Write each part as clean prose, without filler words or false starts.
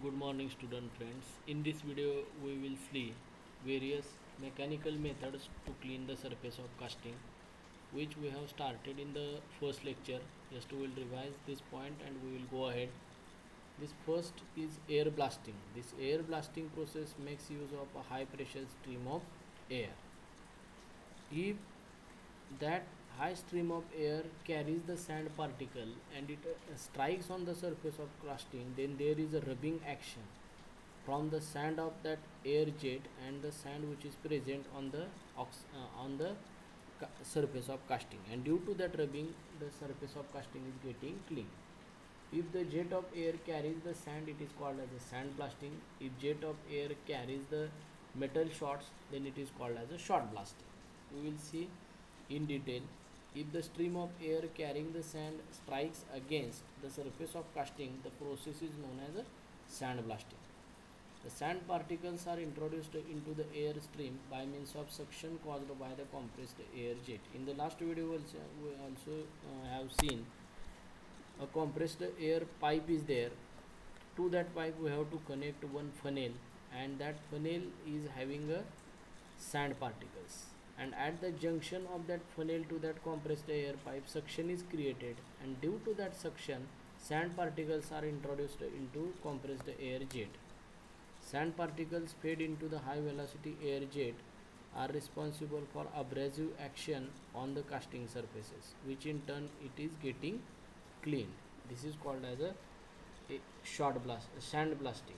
Good morning student friends. In this video we will see various mechanical methods to clean the surface of casting which we have started in the first lecture. Just we will revise this point and we will go ahead. This first is air blasting. This air blasting process makes use of a high pressure stream of air. If that high stream of air carries the sand particle and it strikes on the surface of casting, then there is a rubbing action from the sand of that air jet and the sand which is present on the surface of casting, and due to that rubbing the surface of casting is getting clean. If the jet of air carries the sand, it is called as a sand blasting. If jet of air carries the metal shots, then it is called as a shot blasting. We will see in detail. If the stream of air carrying the sand strikes against the surface of casting, the process is known as a sand blasting. The sand particles are introduced into the air stream by means of suction caused by the compressed air jet. In the last video we also have seen a compressed air pipe is there. To that pipe we have to connect one funnel, and that funnel is having a sand particles, and at the junction of that funnel to that compressed air pipe suction is created, and due to that suction sand particles are introduced into compressed air jet. Sand particles fed into the high velocity air jet are responsible for abrasive action on the casting surfaces, which in turn it is getting cleaned. This is called as a shot blast, sand blasting.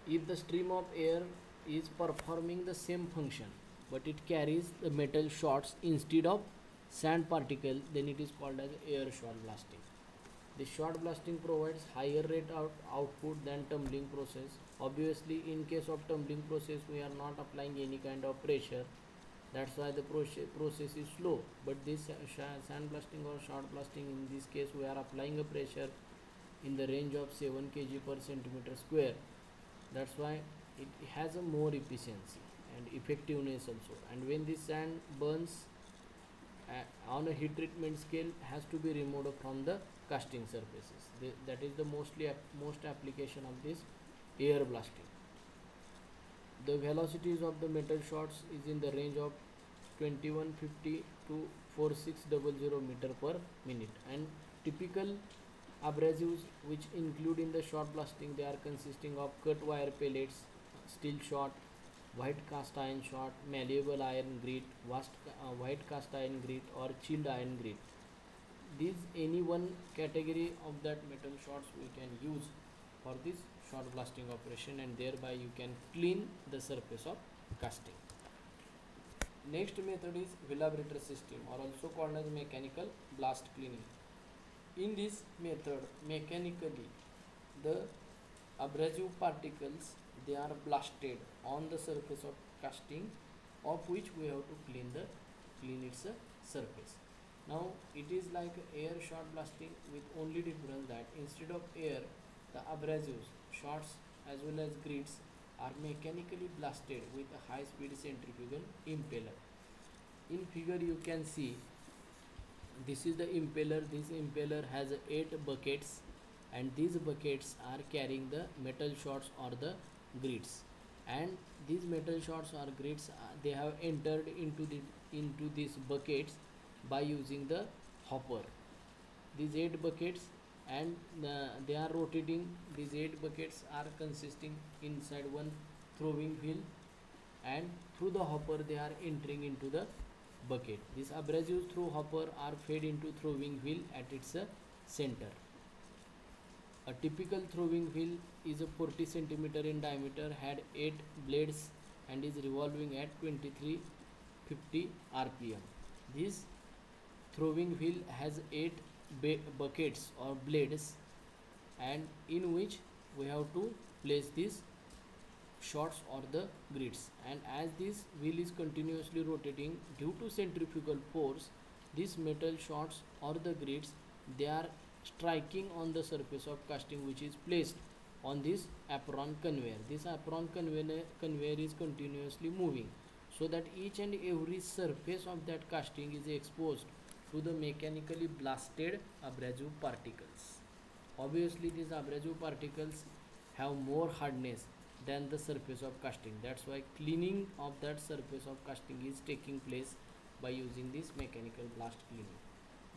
If the stream of air is performing the same function but it carries the metal shots instead of sand particle, then it is called as air shot blasting. The shot blasting provides higher rate of output than tumbling process. Obviously, in case of tumbling process, we are not applying any kind of pressure. That's why the process is slow. But this sand blasting or shot blasting, in this case, we are applying a pressure in the range of 7 kg per centimeter square. That's why it has a more efficiency and effectiveness also. And when this sand burns on a heat treatment scale, has to be removed from the casting surfaces. That is the most application of this air blasting. The velocities of the metal shots is in the range of 2150 to 4600 meter per minute, and typical abrasives which include in the shot blasting, they are consisting of cut wire pellets, steel shot, white cast iron shot, malleable iron grit, white cast iron grit, or chilled iron grit. These any one category of that metal shots we can use for this shot blasting operation, and thereby you can clean the surface of casting. Next method is Wheelabrator system, or also called as mechanical blast cleaning. In this method, mechanically the abrasive particles, they are blasted on the surface of casting, of which we have to clean its surface. Now it is like air shot blasting, with only difference that instead of air, the abrasives, shots as well as grits are mechanically blasted with a high speed centrifugal impeller. In figure you can see, this is the impeller. This impeller has 8 buckets, and these buckets are carrying the metal shots or the grits, and these metal shots or grits they have entered into these buckets by using the hopper. These 8 buckets, and they are rotating. These 8 buckets are consisting inside one throwing wheel, and through the hopper they are entering into the bucket. These abrasives through hopper are fed into throwing wheel at its center. A typical throwing wheel is a 40 centimeter in diameter, had 8 blades, and is revolving at 2350 rpm. This throwing wheel has 8 buckets or blades, and in which we have to place these shots or the grids, and as this wheel is continuously rotating due to centrifugal force, these metal shots or the grids, they are striking on the surface of casting, which is placed on this apron conveyor. This apron conveyor is continuously moving, so that each and every surface of that casting is exposed to the mechanically blasted abrasive particles. Obviously these abrasive particles have more hardness than the surface of casting. That's why cleaning of that surface of casting is taking place by using this mechanical blast cleaning.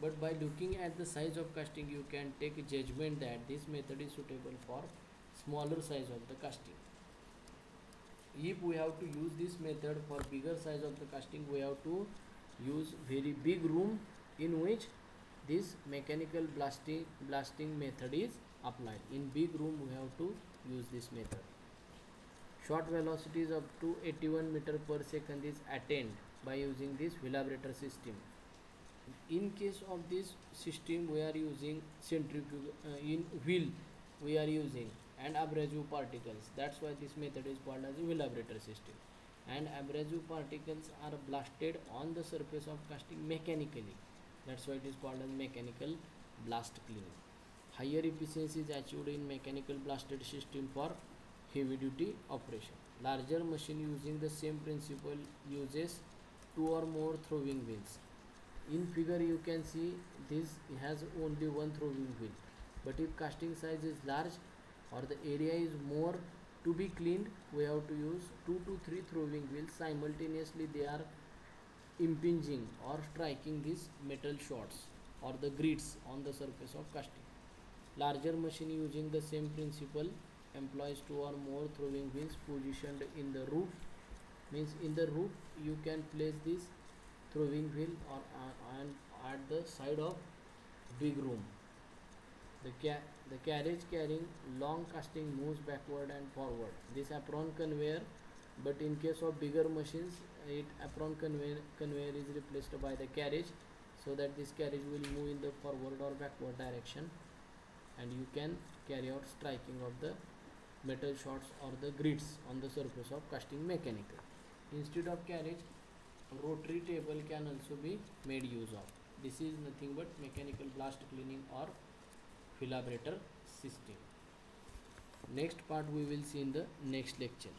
But by looking at the size of casting, you can take a judgment that this method is suitable for smaller size of the casting. If we have to use this method for bigger size of the casting, we have to use very big room in which this mechanical blasting method is applied. In big room we have to use this method. Shot velocities up to 81 meter per second is attained by using this vibrator system. In case of this system we are using centrifugal in wheel we are using and abrasive particles. That's why this method is called as a vibrator system. And abrasive particles are blasted on the surface of casting mechanically. That's why it is called as mechanical blast cleaning. Higher efficiency is achieved in mechanical blasted system for heavy duty operation. Larger machine using the same principle uses 2 or more throwing wheels. In figure you can see this has only one throwing wheel, but if casting size is large or the area is more to be cleaned, we have to use 2 to 3 throwing wheels. Simultaneously they are impinging or striking these metal shots or the grits on the surface of casting. Larger machine using the same principle employs 2 or more throwing wheels positioned in the roof. Means in the roof you can place this throwing wheel or at the side of big room. The carriage carrying long casting moves backward and forward. This apron conveyor, but in case of bigger machines, apron conveyor is replaced by the carriage, so that this carriage will move in the forward or backward direction, and you can carry out striking of the metal shots or the grits on the surface of casting mechanical. Instead of carriage, rotary table can also be made use of. This is nothing but mechanical blast cleaning or vibrator system. Next part we will see in the next lecture.